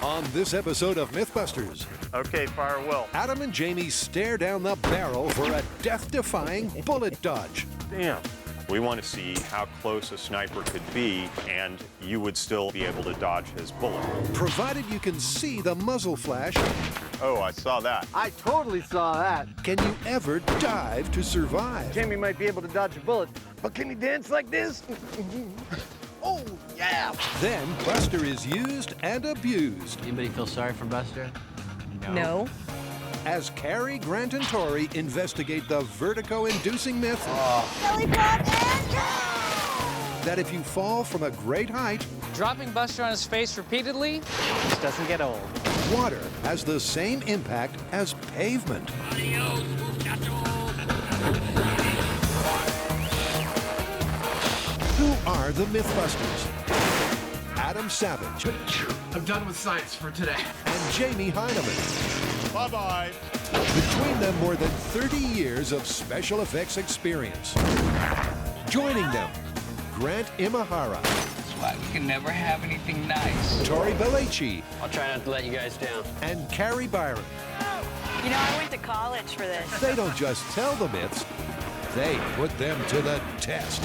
On this episode of MythBusters, Okay, fire Will. Adam and Jamie stare down the barrel for a death-defying bullet dodge. Damn. We want to see how close a sniper could be, and you would still be able to dodge his bullet. Provided you can see the muzzle flash, Oh, I saw that. I totally saw that. can you ever dive to survive? Jamie might be able to dodge a bullet, but can he dance like this? Oh, yeah! Then Buster is used and abused Anybody feel sorry for Buster? No. as Carrie, Grant, and Tori investigate the vertigo-inducing myth Belly pop and go! that if you fall from a great height, Dropping Buster on his face repeatedly just doesn't get old. water has the same impact as pavement. Who are the MythBusters? Adam Savage I'm done with science for today. and Jamie Heineman. Bye-bye. Between them, more than 30 years of special effects experience. Joining them, Grant Imahara, That's why we can never have anything nice. Tori Belleci, I'll try not to let you guys down. and Carrie Byron. You know, I went to college for this. They don't just tell the myths, they put them to the test.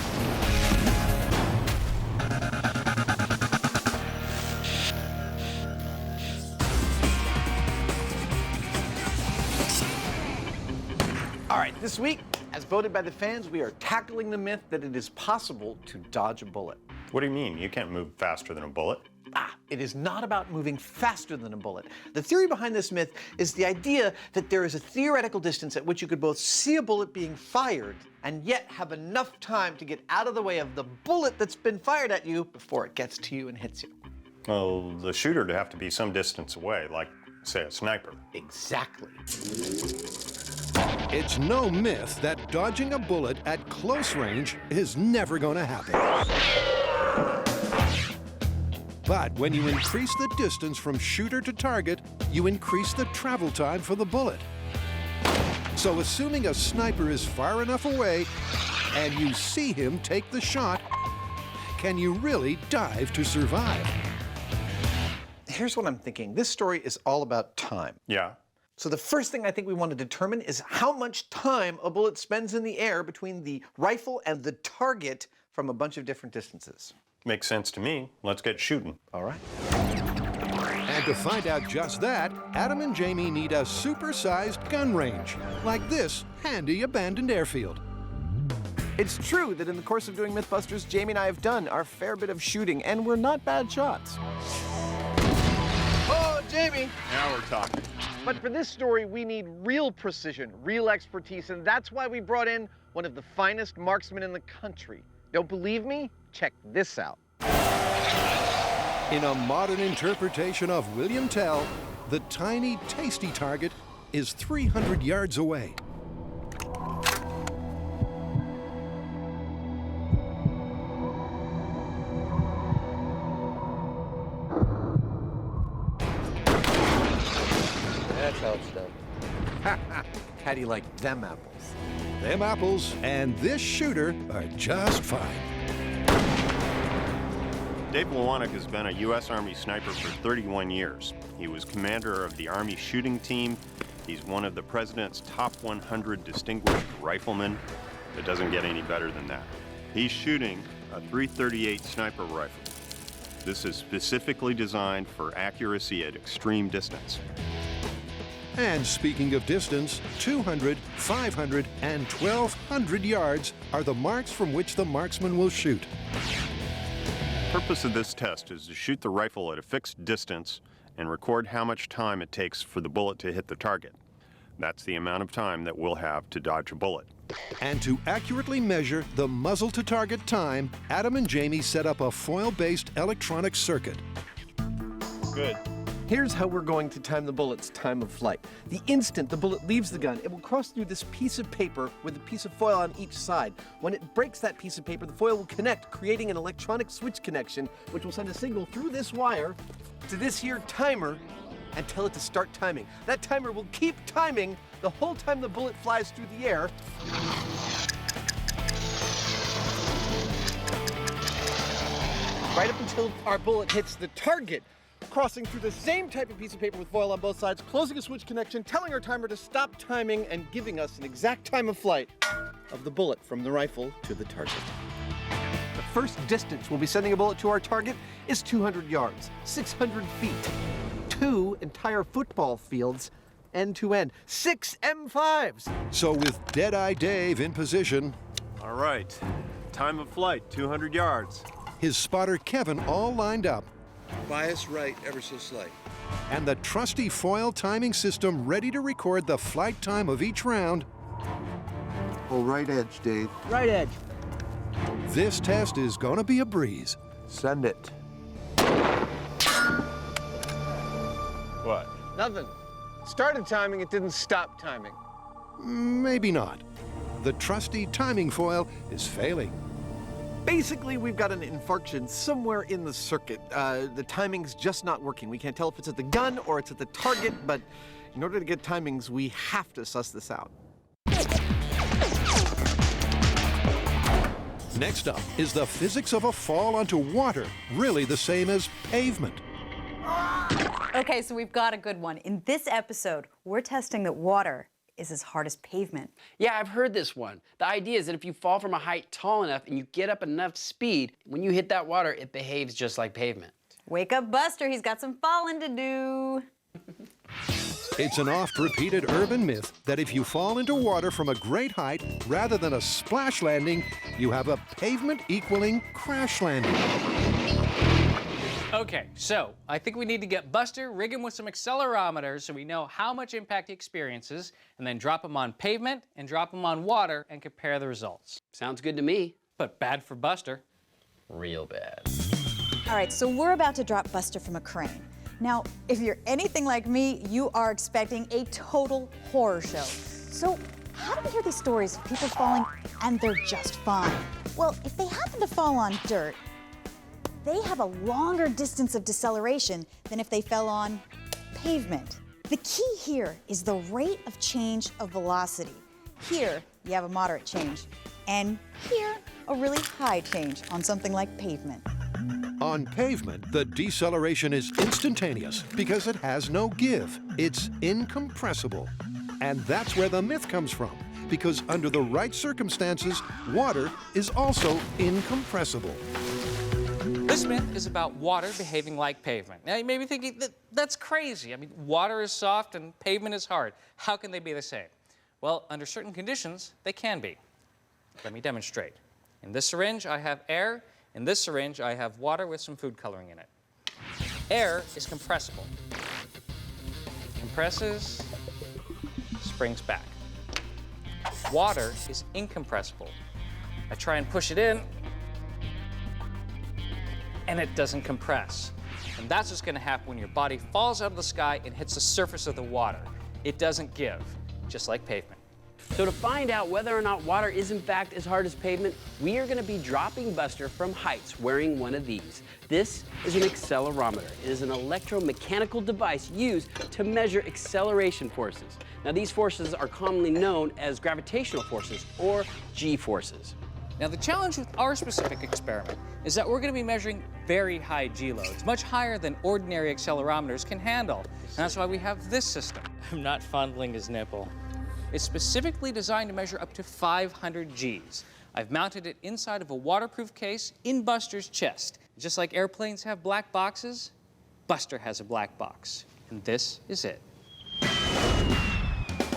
All right, this week, as voted by the fans, we are tackling the myth that it is possible to dodge a bullet. What do you mean? You can't move faster than a bullet. It is not about moving faster than a bullet. The theory behind this myth is the idea that there is a theoretical distance at which you could both see a bullet being fired and yet have enough time to get out of the way of the bullet that's been fired at you before it gets to you and hits you. Well, the shooter would have to be some distance away, like, say, a sniper. Exactly. It's no myth that dodging a bullet at close range is never going to happen. But when you increase the distance from shooter to target, you increase the travel time for the bullet. So assuming a sniper is far enough away and you see him take the shot, can you really dive to survive? Here's what I'm thinking. This story is all about time. Yeah. So the first thing I think we want to determine is how much time a bullet spends in the air between the rifle and the target from a bunch of different distances. Makes sense to me. Let's get shooting. All right. And to find out just that, Adam and Jamie need a super-sized gun range, like this handy abandoned airfield. It's true that in the course of doing MythBusters, Jamie and I have done our fair bit of shooting, and we're not bad shots. Oh, Jamie! Now we're talking. But for this story, we need real precision, real expertise, and that's why we brought in one of the finest marksmen in the country. Don't believe me? Check this out. In a modern interpretation of William Tell, the tiny, tasty target is 300 yards away. That's how it's done. How do you like them apples? Them apples and this shooter are just fine. Dave Lewanik has been a U.S. Army sniper for 31 years. He was commander of the Army shooting team. He's one of the President's top 100 distinguished riflemen. It doesn't get any better than that. He's shooting a .338 sniper rifle. This is specifically designed for accuracy at extreme distance. And speaking of distance, 200, 500, and 1,200 yards are the marks from which the marksman will shoot. The purpose of this test is to shoot the rifle at a fixed distance and record how much time it takes for the bullet to hit the target. That's the amount of time that we'll have to dodge a bullet. And to accurately measure the muzzle to target time, Adam and Jamie set up a foil-based electronic circuit. Good. Here's how we're going to time the bullet's time of flight. The instant the bullet leaves the gun, it will cross through this piece of paper with a piece of foil on each side. When it breaks that piece of paper, the foil will connect, creating an electronic switch connection, which will send a signal through this wire to this here timer and tell it to start timing. That timer will keep timing the whole time the bullet flies through the air. Right up until our bullet hits the target. crossing through the same type of piece of paper with foil on both sides, closing a switch connection, telling our timer to stop timing, and giving us an exact time of flight of the bullet from the rifle to the target. The first distance we'll be sending a bullet to our target is 200 yards, 600 feet, 2 entire football fields, end to end, 6 M5s. So with Deadeye Dave in position, All right. Time of flight, 200 yards. his spotter Kevin all lined up, Bias right ever so slight. and the trusty foil timing system ready to record the flight time of each round, Oh, right edge, Dave. Right edge. this test is gonna be a breeze. Send it. What? Nothing. Started timing, it didn't stop timing. Maybe not. The trusty timing foil is failing. Basically, we've got an infarction somewhere in the circuit. The timing's just not working. We can't tell if it's at the gun or it's at the target, but in order to get timings, we have to suss this out. Next up, is the physics of a fall onto water really the same as pavement? Okay, so we've got a good one. In this episode, we're testing that water is as hard as pavement. Yeah, I've heard this one. The idea is that if you fall from a height tall enough and you get up enough speed, when you hit that water, it behaves just like pavement. Wake up, Buster. He's got some falling to do. It's an oft-repeated urban myth that if you fall into water from a great height, rather than a splash landing, you have a pavement-equaling crash landing. Okay, so I think we need to get Buster, rig him with some accelerometers so we know how much impact he experiences, and then drop him on pavement and drop him on water and compare the results. Sounds good to me. But bad for Buster. Real bad. All right, so we're about to drop Buster from a crane. Now, if you're anything like me, you are expecting a total horror show. So how do we hear these stories of people falling and they're just fine? Well, if they happen to fall on dirt, they have a longer distance of deceleration than if they fell on pavement. The key here is the rate of change of velocity. Here, you have a moderate change, and here, a really high change on something like pavement. On pavement, the deceleration is instantaneous because it has no give. It's incompressible. And that's where the myth comes from, because under the right circumstances, water is also incompressible. This myth is about water behaving like pavement. Now, you may be thinking, that's crazy. I mean, water is soft and pavement is hard. How can they be the same? Well, under certain conditions, they can be. Let me demonstrate. In this syringe, I have air. In this syringe, I have water with some food coloring in it. Air is compressible. Compresses, springs back. Water is incompressible. I try and push it in, and it doesn't compress. And that's what's gonna happen when your body falls out of the sky and hits the surface of the water. It doesn't give, just like pavement. So to find out whether or not water is in fact as hard as pavement, we are going to be dropping Buster from heights wearing one of these. This is an accelerometer. It is an electromechanical device used to measure acceleration forces. Now these forces are commonly known as gravitational forces or G-forces. Now the challenge with our specific experiment is that we're going to be measuring very high G loads, much higher than ordinary accelerometers can handle. And that's why we have this system. I'm not fondling his nipple. It's specifically designed to measure up to 500 Gs. I've mounted it inside of a waterproof case in Buster's chest. Just like airplanes have black boxes, Buster has a black box. And this is it.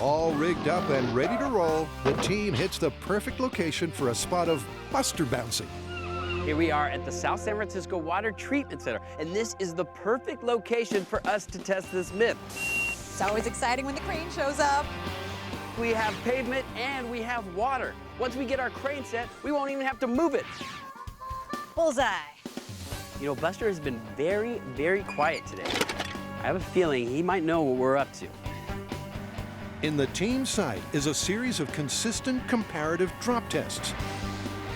All rigged up and ready to roll, the team hits the perfect location for a spot of Buster bouncing. Here we are at the South San Francisco Water Treatment Center, and this is the perfect location for us to test this myth. It's always exciting when the crane shows up. We have pavement and we have water. Once we get our crane set, we won't even have to move it. Bullseye. You know, Buster has been very, very quiet today. I have a feeling he might know what we're up to. In the team sight is a series of consistent comparative drop tests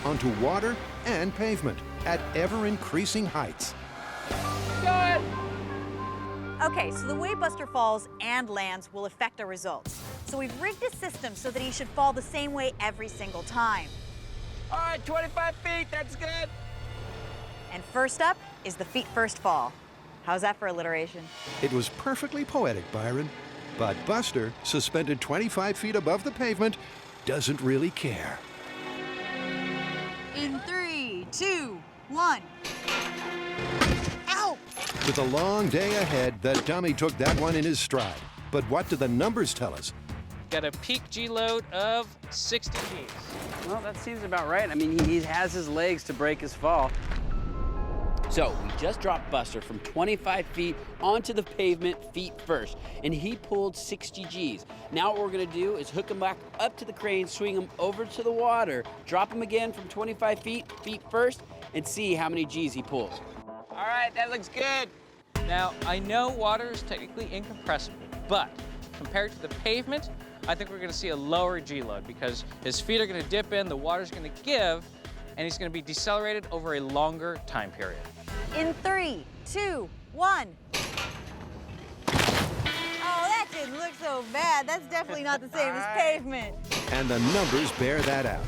onto water and pavement at ever-increasing heights. Okay, so the way Buster falls and lands will affect our results. So we've rigged a system so that he should fall the same way every single time. All right, 25 feet, that's good. And first up is the feet first fall. How's that for alliteration? It was perfectly poetic, Byron. But Buster, suspended 25 feet above the pavement, doesn't really care. In 3, 2, 1. Ow! With a long day ahead, the dummy took that one in his stride. But what do the numbers tell us? Got a peak G load of 60 Gs. Well, that seems about right. I mean, he has his legs to break his fall. So we just dropped Buster from 25 feet onto the pavement feet first, and he pulled 60 Gs. Now what we're gonna do is hook him back up to the crane, swing him over to the water, drop him again from 25 feet first, and see how many Gs he pulls. All right, that looks good. Now, I know water is technically incompressible, but compared to the pavement, I think we're gonna see a lower G load because his feet are gonna dip in, the water's gonna give, and he's gonna be decelerated over a longer time period. In 3, 2, 1. Oh, that didn't look so bad. That's definitely not the same as pavement. And the numbers bear that out.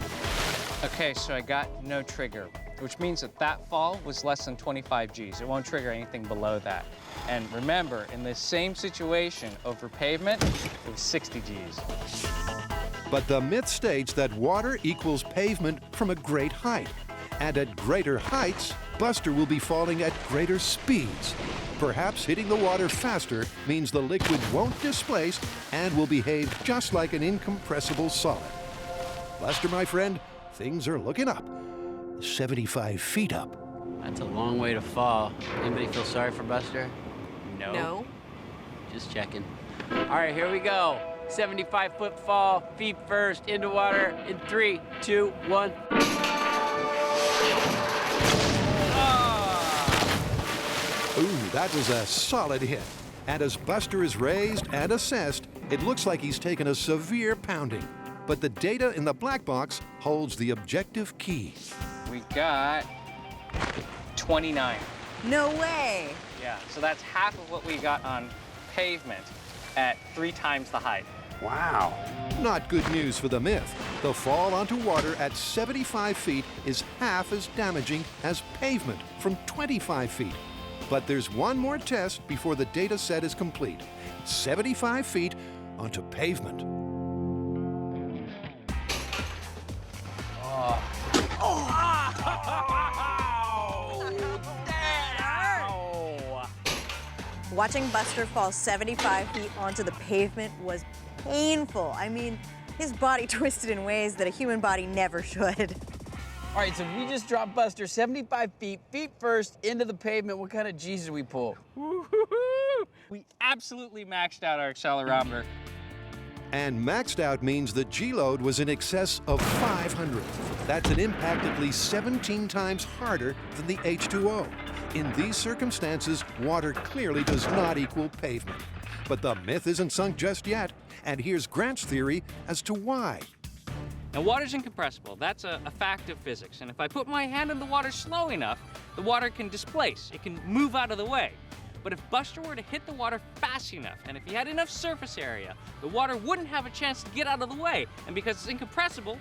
Okay, so I got no trigger, which means that that fall was less than 25 Gs. It won't trigger anything below that. And remember, in this same situation over pavement, it was 60 Gs. But the myth states that water equals pavement from a great height. And at greater heights, Buster will be falling at greater speeds. Perhaps hitting the water faster means the liquid won't displace and will behave just like an incompressible solid. Buster, my friend, things are looking up. 75 feet up. That's a long way to fall. Anybody feel sorry for Buster? No. Just checking. All right, here we go. 75-foot fall, feet first, into water in 3, 2, 1. Ooh, that was a solid hit. And as Buster is raised and assessed, it looks like he's taken a severe pounding. But the data in the black box holds the objective key. We got 29. No way. Yeah, so that's half of what we got on pavement at 3 times the height. Wow. Not good news for the myth. The fall onto water at 75 feet is half as damaging as pavement from 25 feet. But there's one more test before the data set is complete. 75 feet onto pavement. Watching Buster fall 75 feet onto the pavement was painful. I mean, his body twisted in ways that a human body never should. All right, so we just dropped Buster 75 feet first, into the pavement. What kind of G's did we pull? We absolutely maxed out our accelerometer. And maxed out means the G-load was in excess of 500. That's an impact at least 17 times harder than the H2O. In these circumstances, water clearly does not equal pavement. But the myth isn't sunk just yet. And here's Grant's theory as to why. Now, water's incompressible. That's a fact of physics. And if I put my hand in the water slow enough, the water can displace. It can move out of the way. But if Buster were to hit the water fast enough, and if he had enough surface area, the water wouldn't have a chance to get out of the way. And because it's incompressible,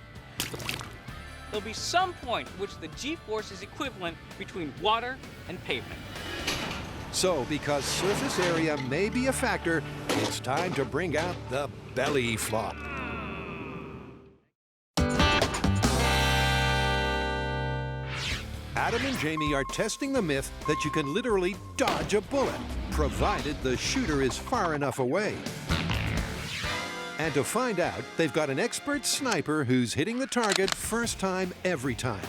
there'll be some point at which the G-force is equivalent between water and pavement. So, because surface area may be a factor, it's time to bring out the belly flop. Adam and Jamie are testing the myth that you can literally dodge a bullet, provided the shooter is far enough away. And to find out, they've got an expert sniper who's hitting the target first time every time.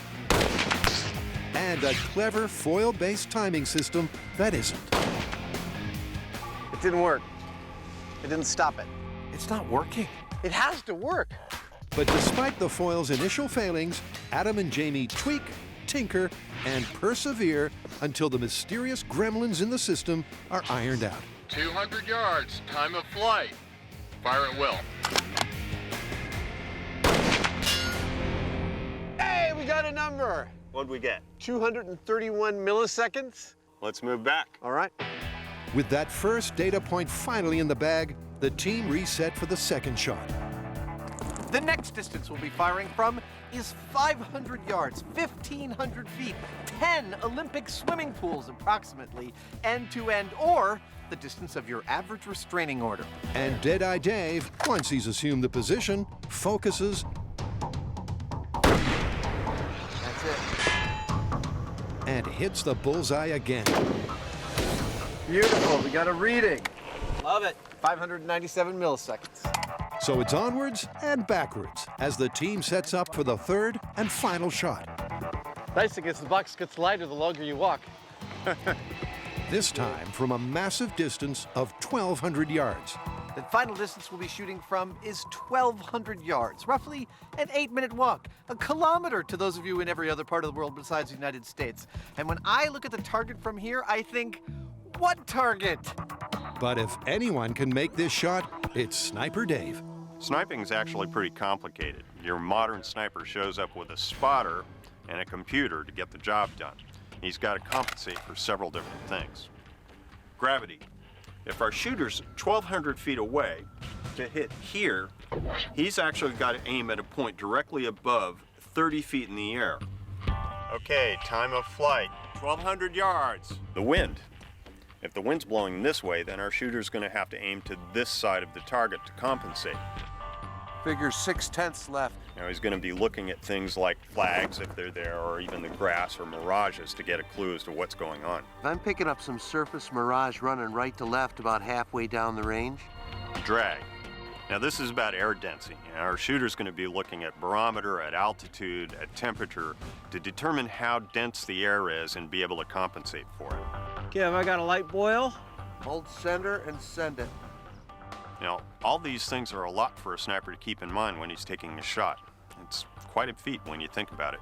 And a clever foil-based timing system that isn't. It didn't work. It didn't stop it. It's not working. It has to work. But despite the foil's initial failings, Adam and Jamie tweak, tinker, and persevere until the mysterious gremlins in the system are ironed out. 200 yards, time of flight. Fire at will. Hey, we got a number. What'd we get? 231 milliseconds. Let's move back. All right. With that first data point finally in the bag, the team reset for the second shot. The next distance we'll be firing from is 500 yards, 1,500 feet, 10 Olympic swimming pools approximately, end to end, or the distance of your average restraining order. And Deadeye Dave, once he's assumed the position, focuses That's it. and hits the bullseye again. Beautiful, we got a reading. Love it. 597 milliseconds. So it's onwards and backwards as the team sets up for the third and final shot. Nice thing is the box gets lighter the longer you walk. This time from a massive distance of 1,200 yards. The final distance we'll be shooting from is 1,200 yards, roughly an 8-minute walk, a kilometer to those of you in every other part of the world besides the United States. And when I look at the target from here, I think, what target? But if anyone can make this shot, it's Sniper Dave. Sniping is actually pretty complicated. Your modern sniper shows up with a spotter and a computer to get the job done. He's got to compensate for several different things. Gravity. If our shooter's 1,200 feet away to hit here, he's actually got to aim at a point directly above 30 feet in the air. Okay, time of flight, 1,200 yards. The wind. If the wind's blowing this way, then our shooter's going to have to aim to this side of the target to compensate. Figure 6/10 left. Now he's going to be looking at things like flags if they're there, or even the grass or mirages to get a clue as to what's going on. If I'm picking up some surface mirage running right to left about halfway down the range. Drag. Now this is about air density. Our shooter's going to be looking at barometer, at altitude, at temperature to determine how dense the air is and be able to compensate for it. Okay, have I got a light boil? Hold center and send it. Now, all these things are a lot for a sniper to keep in mind when he's taking a shot. It's quite a feat when you think about it.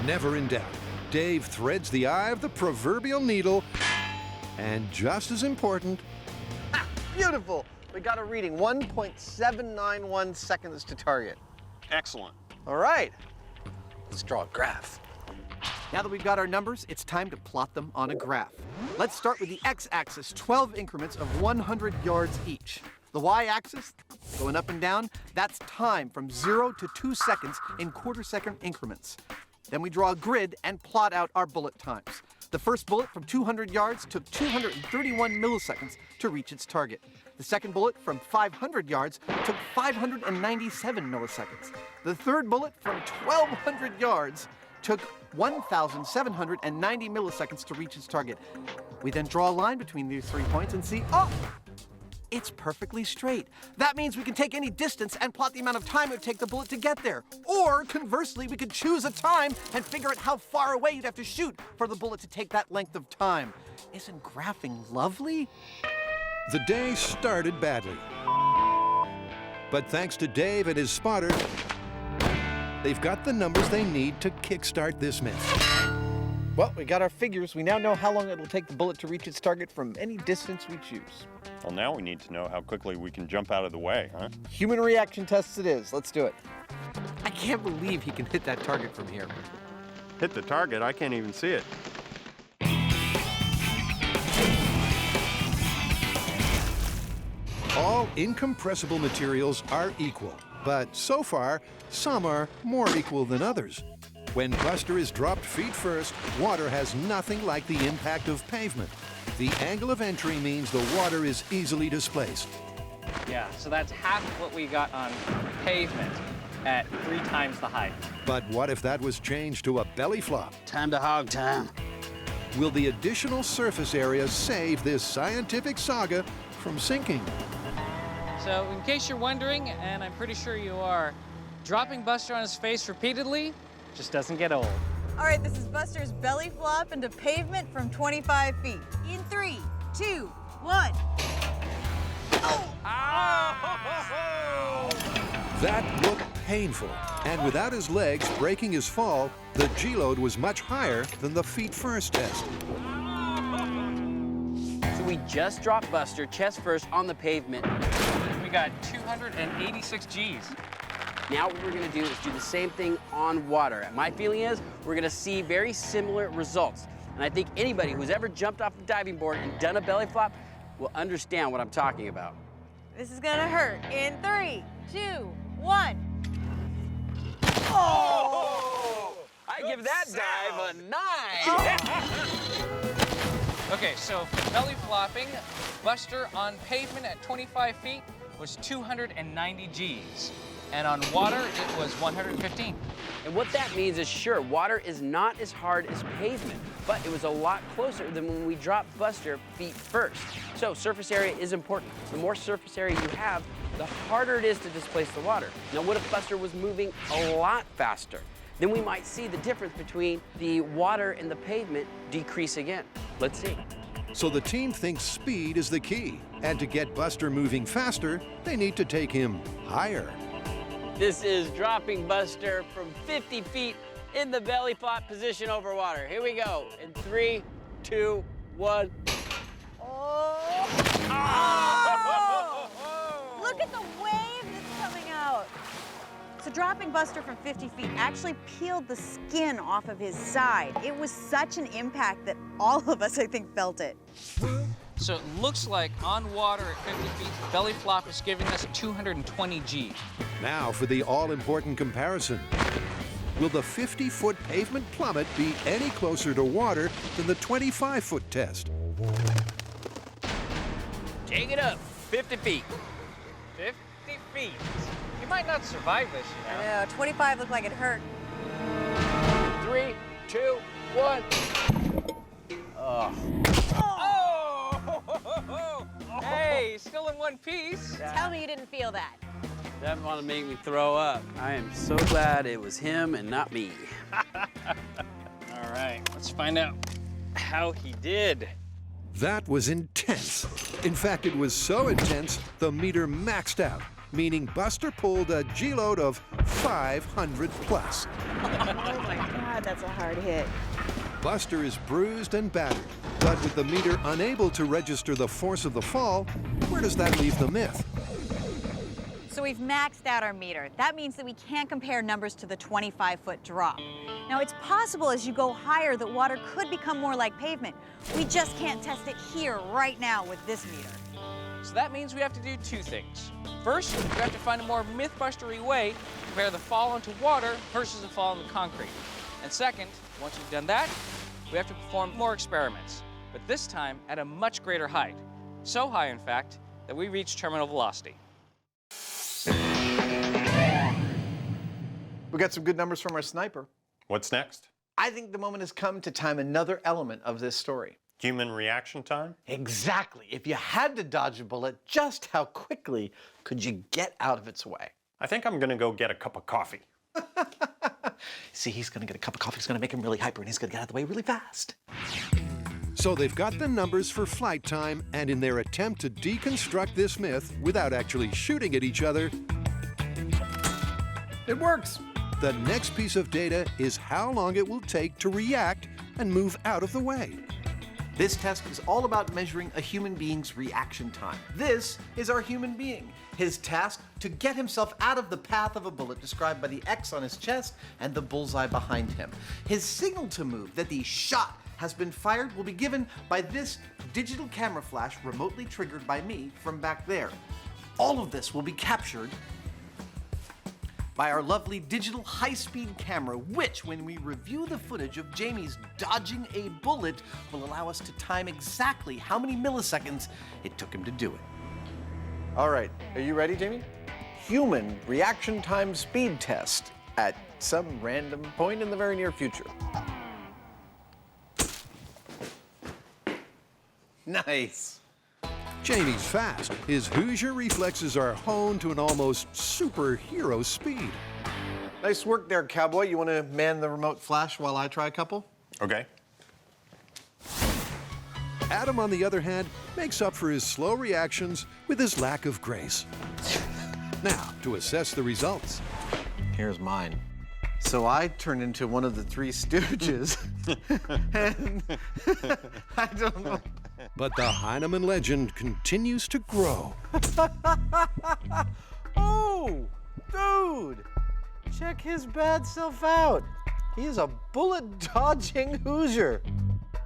Never in doubt, Dave threads the eye of the proverbial needle, and just as important, Beautiful. We got a reading, 1.791 seconds to target. Excellent. All right, let's draw a graph. Now that we've got our numbers, it's time to plot them on a graph. Let's start with the x-axis, 12 increments of 100 yards each. The y-axis, going up and down, that's time from 0 to 2 seconds in quarter-second increments. Then we draw a grid and plot out our bullet times. The first bullet from 200 yards took 231 milliseconds to reach its target. The second bullet from 500 yards took 597 milliseconds. The third bullet from 1,200 yards took 1,790 milliseconds to reach its target. We then draw a line between these 3 points and see, oh, it's perfectly straight. That means we can take any distance and plot the amount of time it would take the bullet to get there. Or, conversely, we could choose a time and figure out how far away you'd have to shoot for the bullet to take that length of time. Isn't graphing lovely? the day started badly. But thanks to Dave and his spotter, they've got the numbers they need to kickstart this myth. Well, we got our figures. We now know how long it'll take the bullet to reach its target from any distance we choose. Well, now we need to know how quickly we can jump out of the way, huh? Human reaction tests it is. Let's do it. I can't believe he can hit that target from here. Hit the target? I can't even see it. All incompressible materials are equal, but so far, some are more equal than others. When Buster is dropped feet first, water has nothing like the impact of pavement. The angle of entry means the water is easily displaced. Yeah, so that's half of what we got on pavement at 3 times the height. But what if that was changed to a belly flop? Time to hog time. Will the additional surface area save this scientific saga from sinking? So in case you're wondering, and I'm pretty sure you are, dropping Buster on his face repeatedly just doesn't get old. All right, this is Buster's belly flop into pavement from 25 feet. In 3, 2, 1. Oh! That looked painful, and without his legs breaking his fall, the G-load was much higher than the feet first test. So we just dropped Buster chest first on the pavement. We got 286 Gs. Now what we're gonna do is do the same thing on water. And my feeling is we're gonna see very similar results. And I think anybody who's ever jumped off the diving board and done a belly flop will understand what I'm talking about. This is gonna hurt. In 3, 2, 1. Oh! I give that dive a 9. Okay, so for belly flopping, Buster on pavement at 25 feet was 290 Gs. And on water, it was 115. And what that means is, sure, water is not as hard as pavement, but it was a lot closer than when we dropped Buster feet first. So surface area is important. The more surface area you have, the harder it is to displace the water. Now, what if Buster was moving a lot faster? Then we might see the difference between the water and the pavement decrease again. Let's see. So the team thinks speed is the key. And to get Buster moving faster, they need to take him higher. This is dropping Buster from 50 feet in the belly flop position over water. Here we go. In 3, 2, 1. Oh! Look at the wave that's coming out. So dropping Buster from 50 feet actually peeled the skin off of his side. It was such an impact that all of us, I think, felt it. So it looks like on water at 50 feet, the belly flop is giving us 220 G. Now for the all-important comparison. Will the 50-foot pavement plummet be any closer to water than the 25-foot test? Take it up, 50 feet. 50 feet. You might not survive this, you know. I know, 25 looked like it hurt. 3, 2, 1. Oh. Hey, still in one piece. Tell me you didn't feel that. That wanted to make me throw up. I am so glad it was him and not me. All right, let's find out how he did. That was intense. In fact, it was so intense, the meter maxed out, meaning Buster pulled a G-load of 500 plus. Oh my God, that's a hard hit. Buster is bruised and battered, but with the meter unable to register the force of the fall, where does that leave the myth? So we've maxed out our meter. That means that we can't compare numbers to the 25-foot drop. Now, it's possible as you go higher that water could become more like pavement. We just can't test it here right now with this meter. So that means we have to do two things. First, we have to find a more myth-bustery way to compare the fall into water versus the fall into concrete. And second, once we've done that, we have to perform more experiments, but this time at a much greater height. So high, in fact, that we reach terminal velocity. We got some good numbers from our sniper. What's next? I think the moment has come to time another element of this story. Human reaction time? Exactly. If you had to dodge a bullet, just how quickly could you get out of its way? I think I'm gonna go get a cup of coffee. See, he's gonna get a cup of coffee, it's gonna make him really hyper, and he's gonna get out of the way really fast. So they've got the numbers for flight time, and in their attempt to deconstruct this myth without actually shooting at each other, it works. The next piece of data is how long it will take to react and move out of the way. This test is all about measuring a human being's reaction time. This is our human being. His task, to get himself out of the path of a bullet described by the X on his chest and the bullseye behind him. His signal to move that the shot has been fired will be given by this digital camera flash remotely triggered by me from back there. All of this will be captured by our lovely digital high-speed camera, which, when we review the footage of Jamie's dodging a bullet, will allow us to time exactly how many milliseconds it took him to do it. All right, are you ready, Jamie? Human reaction time speed test at some random point in the very near future. Nice. Jamie's fast. His Hoosier reflexes are honed to an almost superhero speed. Nice work there, cowboy. You want to man the remote flash while I try a couple? Okay. Adam, on the other hand, makes up for his slow reactions with his lack of grace. Now, to assess the results. Here's mine. So I turned into one of the Three Stooges, and I don't know. But the Heinemann legend continues to grow. Oh, dude, check his bad self out. He is a bullet-dodging Hoosier.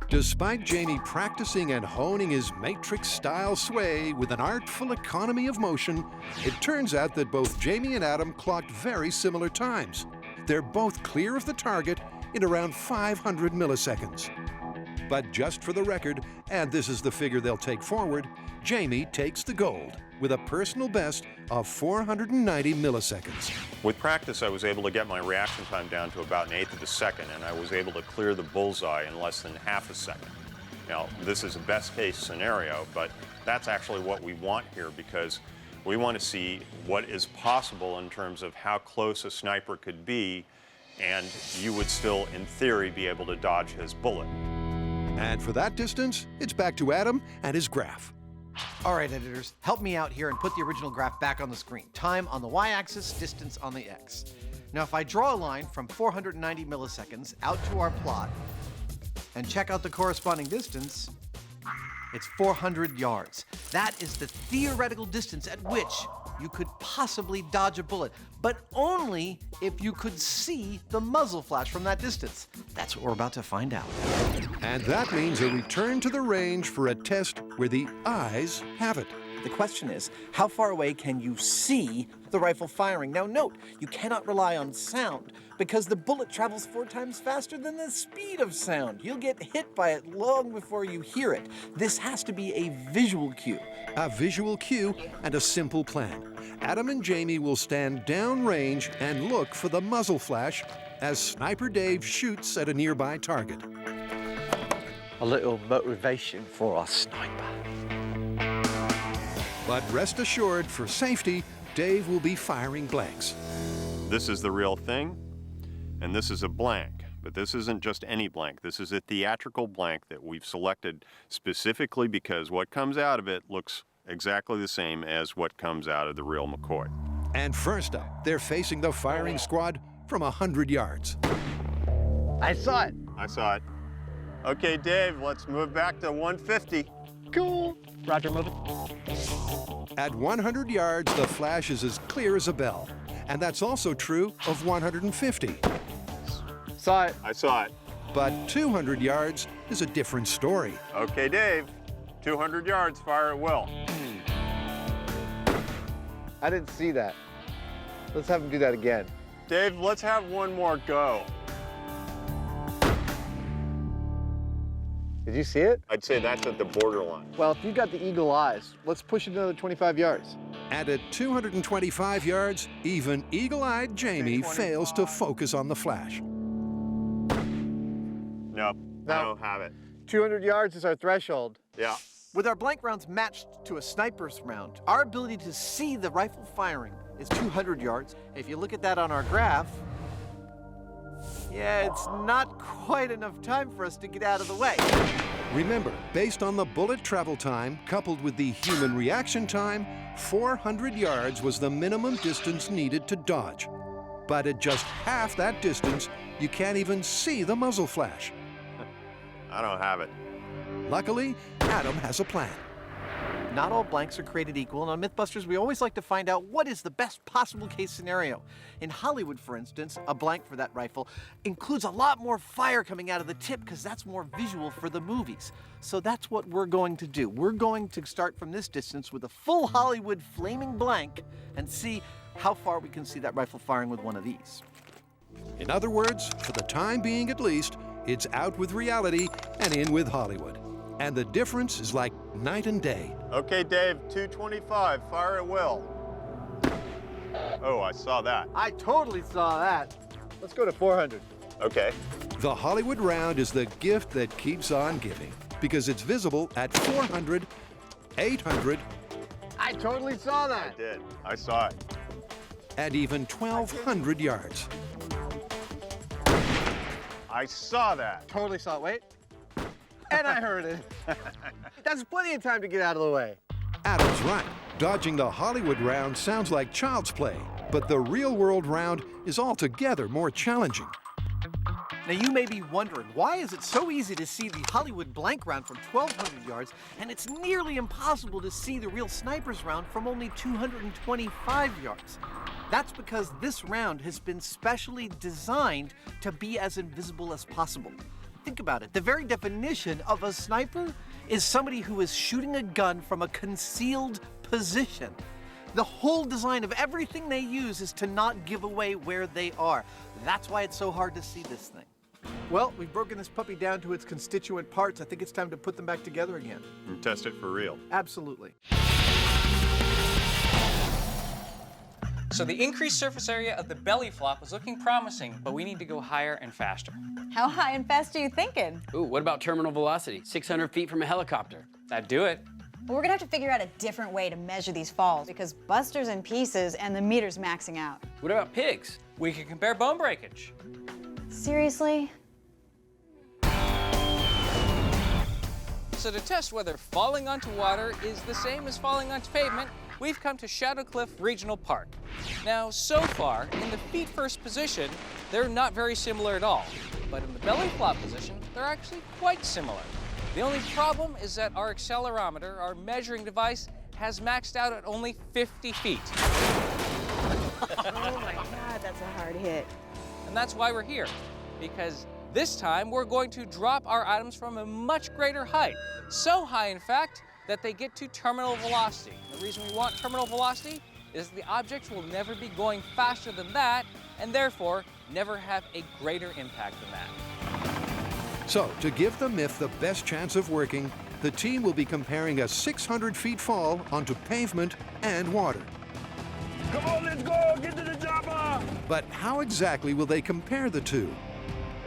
Despite Jamie practicing and honing his Matrix-style sway with an artful economy of motion, it turns out that both Jamie and Adam clocked very similar times. they're both clear of the target in around 500 milliseconds. But just for the record, and this is the figure they'll take forward, Jamie takes the gold with a personal best of 490 milliseconds. With practice, I was able to get my reaction time down to about 1/8 of a second, and I was able to clear the bullseye in less than half a second. Now, this is a best-case scenario, but that's actually what we want here, because we want to see what is possible in terms of how close a sniper could be, and you would still, in theory, be able to dodge his bullet. And for that distance, it's back to Adam and his graph. All right, editors, help me out here and put the original graph back on the screen. Time on the y-axis, distance on the x. Now, if I draw a line from 490 milliseconds out to our plot and check out the corresponding distance, it's 400 yards. That is the theoretical distance at which you could possibly dodge a bullet, but only if you could see the muzzle flash from that distance. That's what we're about to find out. And that means a return to the range for a test where the eyes have it. The question is, how far away can you see the rifle firing? Now note, you cannot rely on sound because the bullet travels 4 times faster than the speed of sound. You'll get hit by it long before you hear it. This has to be a visual cue. A visual cue and a simple plan. Adam and Jamie will stand downrange and look for the muzzle flash as Sniper Dave shoots at a nearby target. A little motivation for our sniper. But rest assured, for safety, Dave will be firing blanks. This is the real thing, and this is a blank. But this isn't just any blank. This is a theatrical blank that we've selected specifically because what comes out of it looks exactly the same as what comes out of the real McCoy. And first up, they're facing the firing squad from 100 yards. I saw it. I saw it. Okay, Dave, let's move back to 150. Cool. Roger, moving. At 100 yards, the flash is as clear as a bell. And that's also true of 150. Saw it. I saw it. But 200 yards is a different story. Okay, Dave, 200 yards, fire at will. I didn't see that. Let's have him do that again. Dave, let's have one more go. Did you see it? I'd say that's at the borderline. Well, if you got the eagle eyes, let's push it another 25 yards. And at 225 yards, even eagle-eyed Jamie fails to focus on the flash. Nope, I don't have it. 200 yards is our threshold. Yeah. With our blank rounds matched to a sniper's round, our ability to see the rifle firing is 200 yards. If you look at that on our graph, yeah, it's not quite enough time for us to get out of the way. Remember, based on the bullet travel time coupled with the human reaction time, 400 yards was the minimum distance needed to dodge. But at just half that distance, you can't even see the muzzle flash. I don't have it. Luckily, Adam has a plan. Not all blanks are created equal, and on MythBusters, we always like to find out what is the best possible case scenario. In Hollywood, for instance, a blank for that rifle includes a lot more fire coming out of the tip because that's more visual for the movies. So that's what we're going to do. We're going to start from this distance with a full Hollywood flaming blank and see how far we can see that rifle firing with one of these. In other words, for the time being at least, it's out with reality and in with Hollywood. And the difference is like night and day. Okay, Dave, 225, fire at will. Oh, I saw that. I totally saw that. Let's go to 400. Okay. The Hollywood round is the gift that keeps on giving because it's visible at 400, 800, I totally saw I that. did. I saw it. and even 1,200 yards. I saw that. Totally saw it. Wait. And I heard it. That's plenty of time to get out of the way. Adam's right. Dodging the Hollywood round sounds like child's play, but the real-world round is altogether more challenging. Now you may be wondering, why is it so easy to see the Hollywood blank round from 1,200 yards, and it's nearly impossible to see the real sniper's round from only 225 yards? That's because this round has been specially designed to be as invisible as possible. Think about it. The very definition of a sniper is somebody who is shooting a gun from a concealed position. The whole design of everything they use is to not give away where they are. That's why it's so hard to see this thing. Well, we've broken this puppy down to its constituent parts. I think it's time to put them back together again. And test it for real. Absolutely. So the increased surface area of the belly flop was looking promising, but we need to go higher and faster. How high and fast are you thinking? Ooh, what about terminal velocity? 600 feet from a helicopter. That'd do it. Well, we're gonna have to figure out a different way to measure these falls because Buster's in pieces and the meter's maxing out. What about pigs? We can compare bone breakage. Seriously? So to test whether falling onto water is the same as falling onto pavement, we've come to Shadow Cliff Regional Park. Now, so far, in the feet first position, they're not very similar at all. But in the belly flop position, they're actually quite similar. The only problem is that our accelerometer, our measuring device, has maxed out at only 50 feet. Oh my God, that's a hard hit. And that's why we're here, because this time we're going to drop our items from a much greater height. So high, in fact, that they get to terminal velocity. The reason we want terminal velocity is the objects will never be going faster than that, and therefore never have a greater impact than that. So, to give the myth the best chance of working, the team will be comparing a 600 feet fall onto pavement and water. Come on, let's go! Get to the chopper! But how exactly will they compare the two?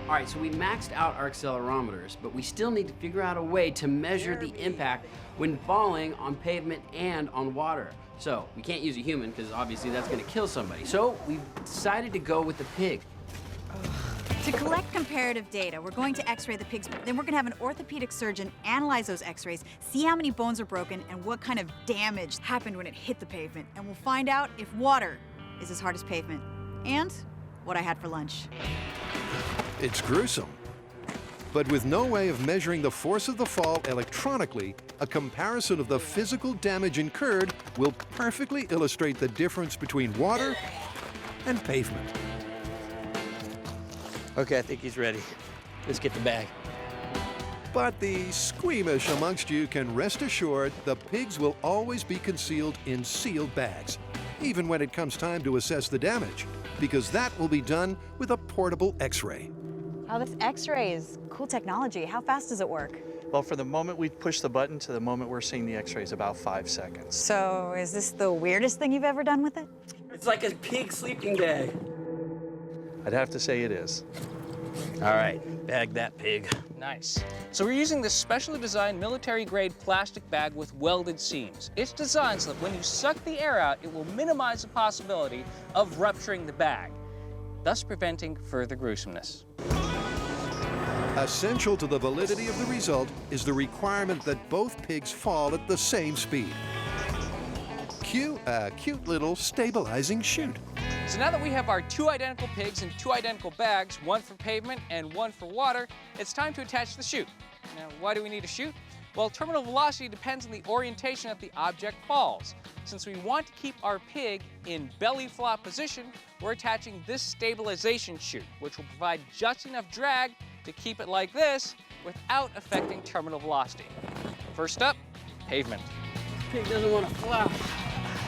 All right, so we maxed out our accelerometers, but we still need to figure out a way to measure the impact when falling on pavement and on water. So we can't use a human because obviously that's going to kill somebody. So we've decided to go with the pig. To collect comparative data, we're going to x-ray the pigs, then we're gonna have an orthopedic surgeon analyze those x-rays, see how many bones are broken and what kind of damage happened when it hit the pavement. And we'll find out if water is as hard as pavement. And what I had for lunch. It's gruesome. But with no way of measuring the force of the fall electronically, a comparison of the physical damage incurred will perfectly illustrate the difference between water and pavement. Okay, I think he's ready. Let's get the bag. But the squeamish amongst you can rest assured the pigs will always be concealed in sealed bags, even when it comes time to assess the damage, because that will be done with a portable X-ray. Oh, this x-ray is cool technology. How fast does it work? Well, from the moment we push the button to the moment we're seeing the x-rays, about 5 seconds. So is this the weirdest thing you've ever done with it? It's like a pig sleeping bag. I'd have to say it is. All right, bag that pig. Nice. So we're using this specially designed military-grade plastic bag with welded seams. It's designed so that when you suck the air out, it will minimize the possibility of rupturing the bag, thus preventing further gruesomeness. Essential to the validity of the result is the requirement that both pigs fall at the same speed. Cue a cute little stabilizing chute. So now that we have our 2 identical pigs in 2 identical bags, one for pavement and one for water, it's time to attach the chute. Now, why do we need a chute? Well, terminal velocity depends on the orientation that the object falls. Since we want to keep our pig in belly flop position, we're attaching this stabilization chute, which will provide just enough drag to keep it like this without affecting terminal velocity. First up, pavement. Pig doesn't want to fly.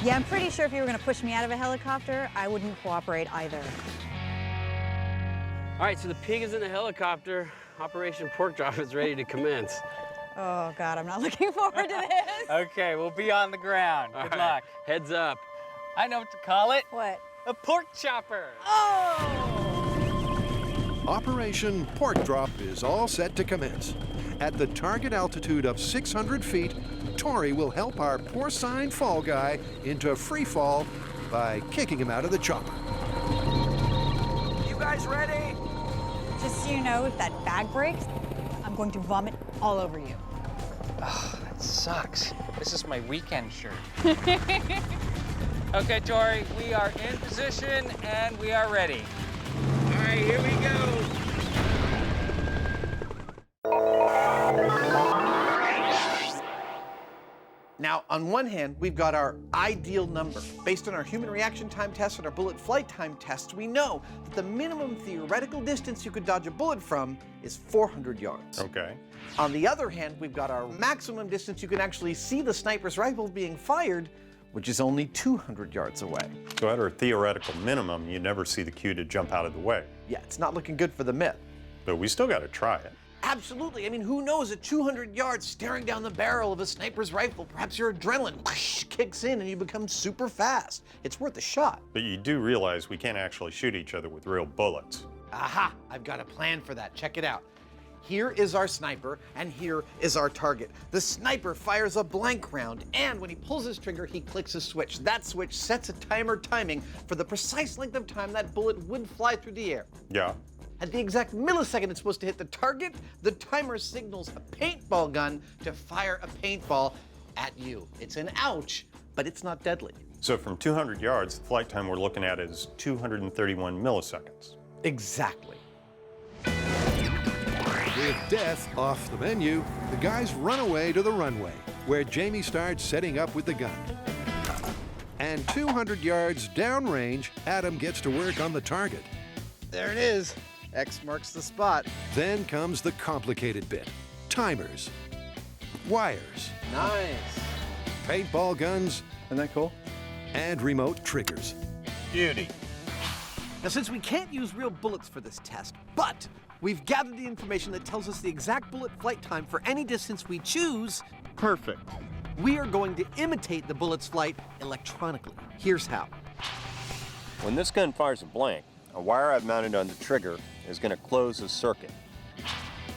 Yeah, I'm pretty sure if you were gonna push me out of a helicopter, I wouldn't cooperate either. All right, so the pig is in the helicopter. Operation Pork Drop is ready to commence. Oh God, I'm not looking forward to this. Okay, we'll be on the ground. Good luck. Heads up. I know what to call it. What? A pork chopper. Oh! Operation Pork Drop is all set to commence. At the target altitude of 600 feet, Tori will help our porcine fall guy into free fall by kicking him out of the chopper. You guys ready? Just so you know, if that bag breaks, I'm going to vomit all over you. Oh, that sucks. This is my weekend shirt. Okay, Tori, we are in position and we are ready. All right, here we go. Now, on one hand, we've got our ideal number. Based on our human reaction time tests and our bullet flight time tests, we know that the minimum theoretical distance you could dodge a bullet from is 400 yards. Okay. On the other hand, we've got our maximum distance you can actually see the sniper's rifle being fired, which is only 200 yards away. So at our theoretical minimum, you never see the cue to jump out of the way. Yeah, it's not looking good for the myth. But we still got to try it. Absolutely. I mean, who knows, at 200 yards staring down the barrel of a sniper's rifle, perhaps your adrenaline kicks in and you become super fast. It's worth a shot. But you do realize we can't actually shoot each other with real bullets. Aha, I've got a plan for that. Check it out. Here is our sniper, and here is our target. The sniper fires a blank round, and when he pulls his trigger, he clicks a switch. That switch sets a timer timing for the precise length of time that bullet would fly through the air. Yeah. At the exact millisecond it's supposed to hit the target, the timer signals a paintball gun to fire a paintball at you. It's an ouch, but it's not deadly. So from 200 yards, the flight time we're looking at is 231 milliseconds. Exactly. With death off the menu, the guys run away to the runway, where Jamie starts setting up with the gun. And 200 yards downrange, Adam gets to work on the target. There it is. X marks the spot. Then comes the complicated bit. Timers, wires, Nice. paintball guns, Isn't that cool? and remote triggers. Beauty. Now, since we can't use real bullets for this test, but we've gathered the information that tells us the exact bullet flight time for any distance we choose, Perfect. we are going to imitate the bullet's flight electronically. Here's how. When this gun fires a blank, a wire I've mounted on the trigger is going to close a circuit.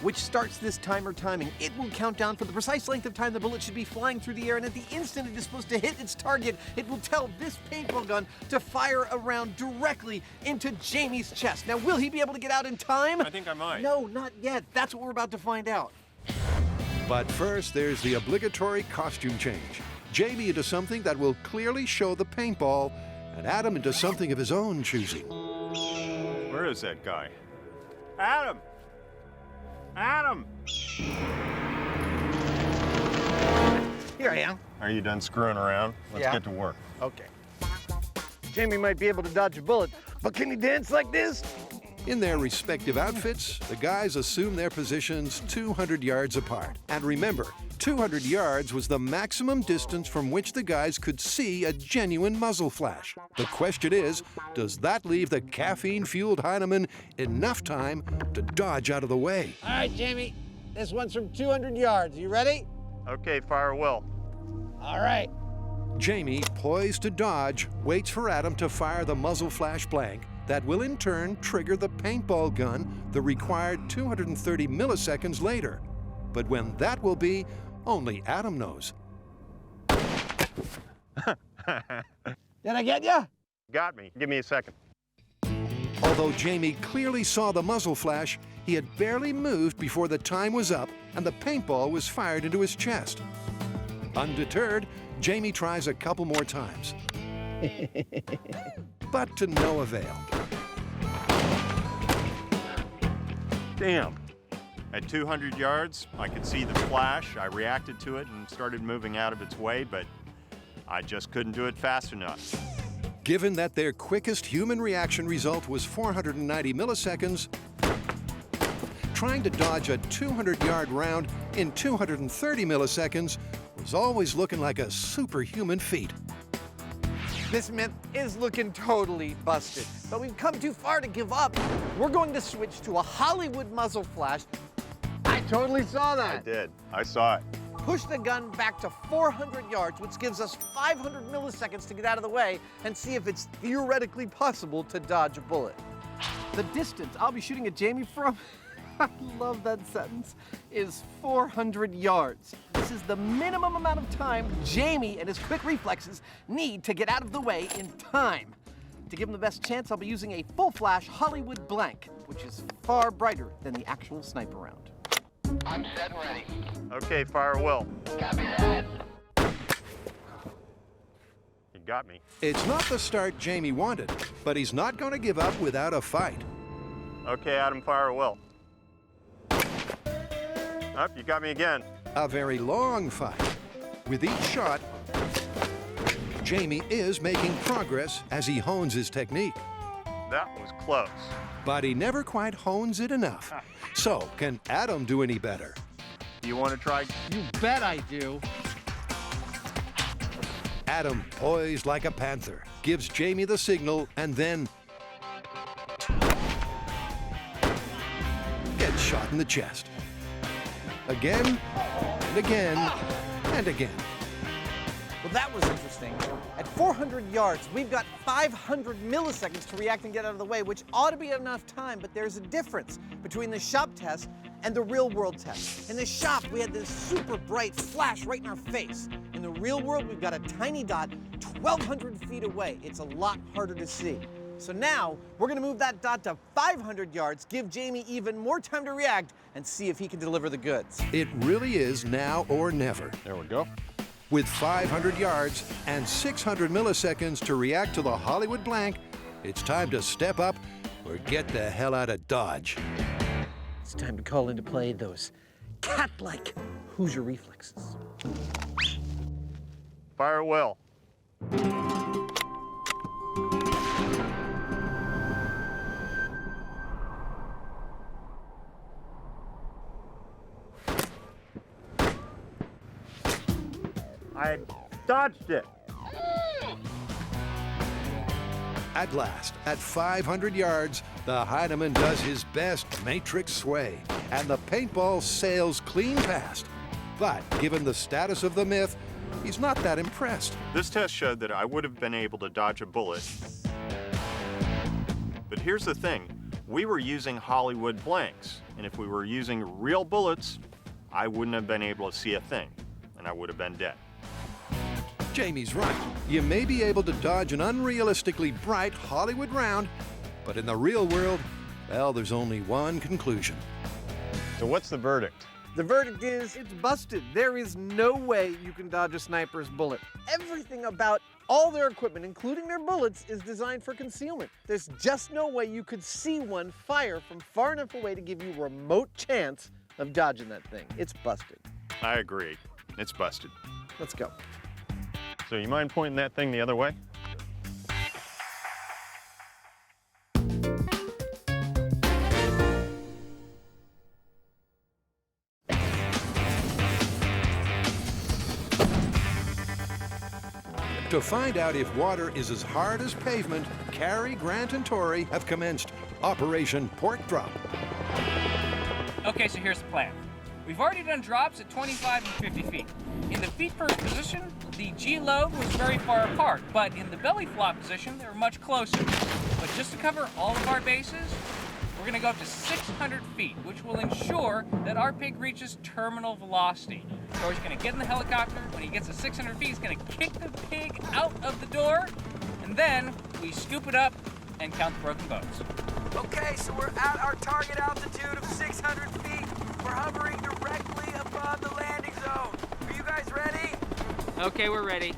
Which starts this timer timing. It will count down for the precise length of time the bullet should be flying through the air, and at the instant it is supposed to hit its target, it will tell this paintball gun to fire a round directly into Jamie's chest. Now, will he be able to get out in time? I think I might. No, not yet. That's what we're about to find out. But first, there's the obligatory costume change. Jamie into something that will clearly show the paintball, and Adam into something of his own choosing. Where is that guy? Adam! Adam! Here I am. Are you done screwing around? Let's Yeah. get to work. Okay. Jamie might be able to dodge a bullet, but can he dance like this? In their respective outfits, the guys assume their positions 200 yards apart. And remember, 200 yards was the maximum distance from which the guys could see a genuine muzzle flash. The question is, does that leave the caffeine-fueled Heineman enough time to dodge out of the way? All right, Jamie. This one's from 200 yards. You ready? Okay, fire will. All right. Jamie, poised to dodge, waits for Adam to fire the muzzle flash blank that will in turn trigger the paintball gun the required 230 milliseconds later. But when that will be, only Adam knows. Did I get you? Got me. Give me a second. Although Jamie clearly saw the muzzle flash, he had barely moved before the time was up and the paintball was fired into his chest. Undeterred, Jamie tries a couple more times. But to no avail. Damn. At 200 yards, I could see the flash. I reacted to it and started moving out of its way, but I just couldn't do it fast enough. Given that their quickest human reaction result was 490 milliseconds, trying to dodge a 200-yard round in 230 milliseconds was always looking like a superhuman feat. This myth is looking totally busted, but we've come too far to give up. We're going to switch to a Hollywood muzzle flash. I totally saw I that. did. I saw it. Push the gun back to 400 yards, which gives us 500 milliseconds to get out of the way and see if it's theoretically possible to dodge a bullet. The distance I'll be shooting at Jamie from, I love that sentence, is 400 yards. This is the minimum amount of time Jamie and his quick reflexes need to get out of the way in time. To give him the best chance, I'll be using a full flash Hollywood blank, which is far brighter than the actual sniper round. I'm set and ready. Okay, fire will. Copy that. You got me. It's not the start Jamie wanted, but he's not going to give up without a fight. Okay, Adam, fire will. Up, you got me again. A very long fight. With each shot, Jamie is making progress as he hones his technique. That was close. But he never quite hones it enough. So, can Adam do any better? You want to try? You bet I do. Adam, poised like a panther, gives Jamie the signal and then gets shot in the chest. Again, and again, and again. Well, that was interesting. At 400 yards, we've got 500 milliseconds to react and get out of the way, which ought to be enough time, but there's a difference between the shop test and the real world test. In the shop, we had this super bright flash right in our face. In the real world, we've got a tiny dot 1,200 feet away. It's a lot harder to see. So now, we're gonna move that dot to 500 yards, give Jamie even more time to react, and see if he can deliver the goods. It really is now or never. There we go. With 500 yards and 600 milliseconds to react to the Hollywood blank, it's time to step up or get the hell out of Dodge. It's time to call into play those cat-like Hoosier reflexes. Fire well. I dodged it. At last, at 500 yards, the Heineman does his best matrix sway, and the paintball sails clean past. But given the status of the myth, he's not that impressed. This test showed that I would have been able to dodge a bullet. But here's the thing, we were using Hollywood blanks, and if we were using real bullets, I wouldn't have been able to see a thing, and I would have been dead. Jamie's right. You may be able to dodge an unrealistically bright Hollywood round, but in the real world, well, there's only one conclusion. So what's the verdict? The verdict is it's busted. There is no way you can dodge a sniper's bullet. Everything about all their equipment, including their bullets, is designed for concealment. There's just no way you could see one fire from far enough away to give you a remote chance of dodging that thing. It's busted. I agree. It's busted. Let's go. So you mind pointing that thing the other way? To find out if water is as hard as pavement, Carrie, Grant, and Tori have commenced Operation Pork Drop. Okay, so here's the plan. We've already done drops at 25 and 50 feet. In the feet first position, the G-load was very far apart, but in the belly flop position, they were much closer. But just to cover all of our bases, we're gonna go up to 600 feet, which will ensure that our pig reaches terminal velocity. So he's gonna get in the helicopter. When he gets to 600 feet, he's gonna kick the pig out of the door, and then we scoop it up and count the broken bones. Okay, so we're at our target altitude of 600 feet. We're hovering directly above the landing zone. Are you guys ready? Okay, we're ready.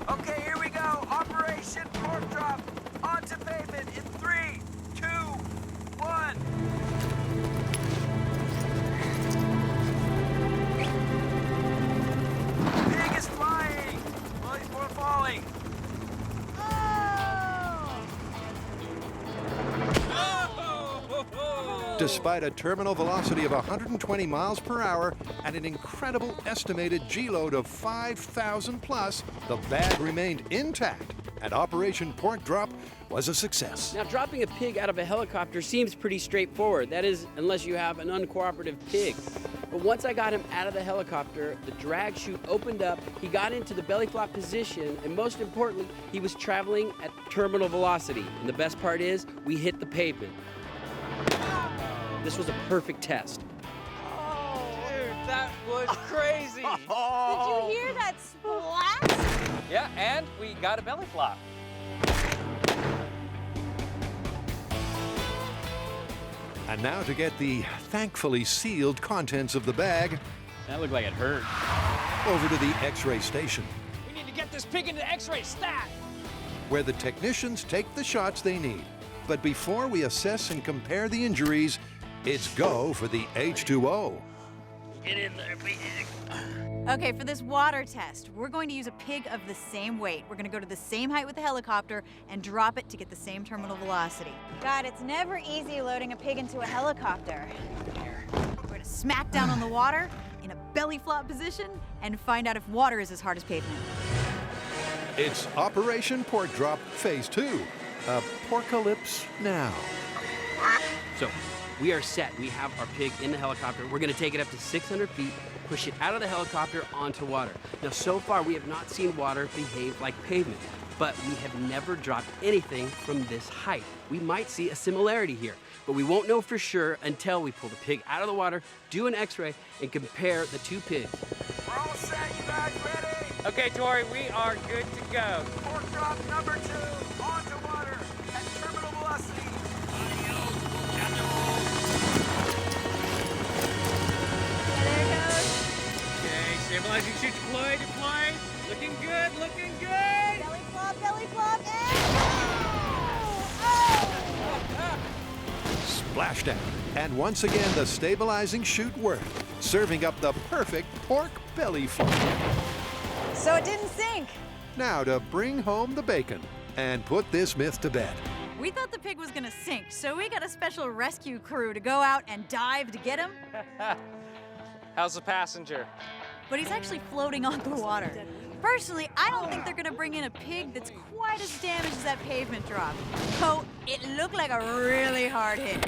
Okay, here we go. Operation Pork Drop onto pavement in 3, 2, 1. Pig is flying. Well, he's more falling. Despite a terminal velocity of 120 miles per hour and an incredible estimated G-load of 5,000 plus, the bag remained intact, and Operation Pork Drop was a success. Now, dropping a pig out of a helicopter seems pretty straightforward. That is, unless you have an uncooperative pig. But once I got him out of the helicopter, the drag chute opened up, he got into the belly flop position, and most importantly, he was traveling at terminal velocity. And the best part is, we hit the pavement. This was a perfect test. Oh, dude, that was crazy. Did you hear that splash? Yeah, and we got a belly flop. And now to get the thankfully sealed contents of the bag, That looked like it hurt. over to the X-ray station, We need to get this pig into X-ray stat. where the technicians take the shots they need. But before we assess and compare the injuries, it's go for the H2O. Get in there, pig. Okay, for this water test, we're going to use a pig of the same weight. We're going to go to the same height with the helicopter and drop it to get the same terminal velocity. God, it's never easy loading a pig into a helicopter. We're going to smack down on the water in a belly flop position and find out if water is as hard as pavement. It's Operation Pork Drop Phase 2. Porcalypse now. So we are set. We have our pig in the helicopter. We're going to take it up to 600 feet, push it out of the helicopter onto water. Now, so far, we have not seen water behave like pavement, but we have never dropped anything from this height. We might see a similarity here, but we won't know for sure until we pull the pig out of the water, do an x-ray, and compare the two pigs. We're all set, you guys ready? Okay, Tori, we are good to go. Pork drop number 2 onto water at terminal velocity. There it goes. Okay, stabilizing chute deployed. Looking good. Belly flop, and... Oh! Splashdown. And once again, the stabilizing chute worked, serving up the perfect pork belly flop. So it didn't sink. Now to bring home the bacon and put this myth to bed. We thought the pig was gonna sink, so we got a special rescue crew to go out and dive to get him. How's the passenger? But he's actually floating on the water. Personally, I don't think they're gonna bring in a pig that's quite as damaged as that pavement drop. So it looked like a really hard hit.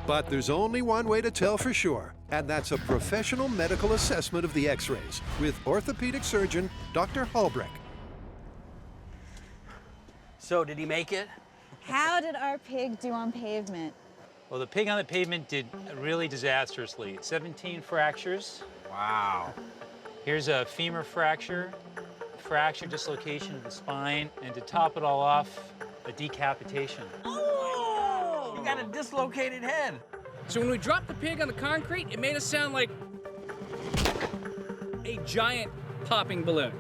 But there's only one way to tell for sure, and that's a professional medical assessment of the x-rays with orthopedic surgeon Dr. Halbrecht. So did he make it? How did our pig do on pavement? Well, the pig on the pavement did really disastrously. 17 fractures. Wow. Here's a femur fracture dislocation of the spine, and to top it all off, a decapitation. Oh! You got a dislocated head. So when we dropped the pig on the concrete, it made us sound like a giant popping balloon.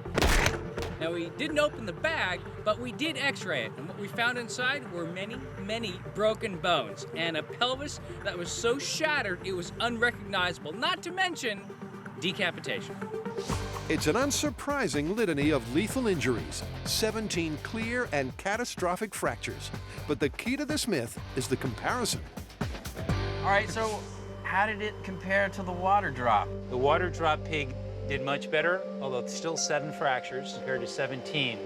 Now, we didn't open the bag, but we did x-ray it, and what we found inside were many, many broken bones, and a pelvis that was so shattered it was unrecognizable, not to mention decapitation. It's an unsurprising litany of lethal injuries, 17 clear and catastrophic fractures. But the key to this myth is the comparison. All right, so how did it compare to the water drop? The water drop pig did much better, although still 7 fractures compared to 17.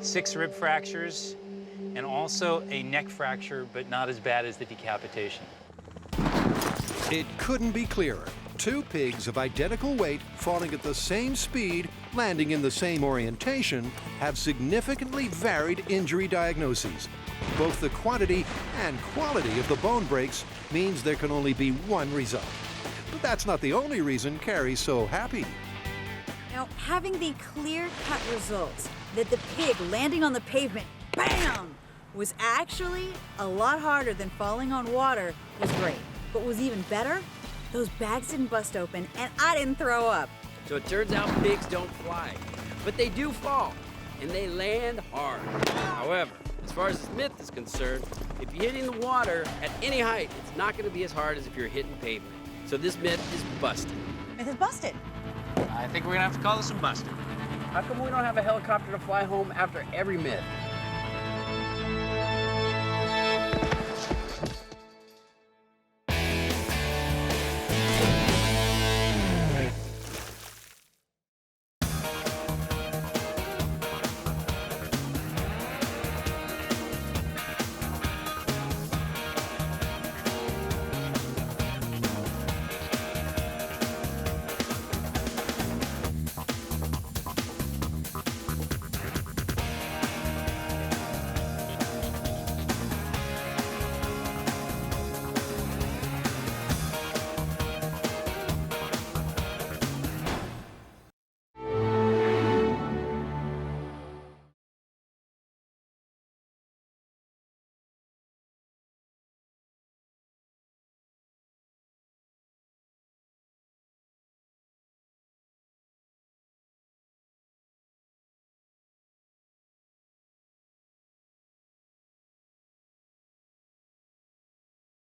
6 rib fractures, and also a neck fracture, but not as bad as the decapitation. It couldn't be clearer. 2 pigs of identical weight falling at the same speed, landing in the same orientation, have significantly varied injury diagnoses. Both the quantity and quality of the bone breaks means there can only be one result. But that's not the only reason Carrie's so happy. Now, having the clear-cut results that the pig landing on the pavement, bam, was actually a lot harder than falling on water was great. But what was even better? Those bags didn't bust open, and I didn't throw up. So it turns out pigs don't fly, but they do fall, and they land hard. However, as far as this myth is concerned, if you're hitting the water at any height, it's not going to be as hard as if you're hitting pavement. So this myth is busted. Myth is busted. I think we're gonna have to call this a buster. How come we don't have a helicopter to fly home after every myth?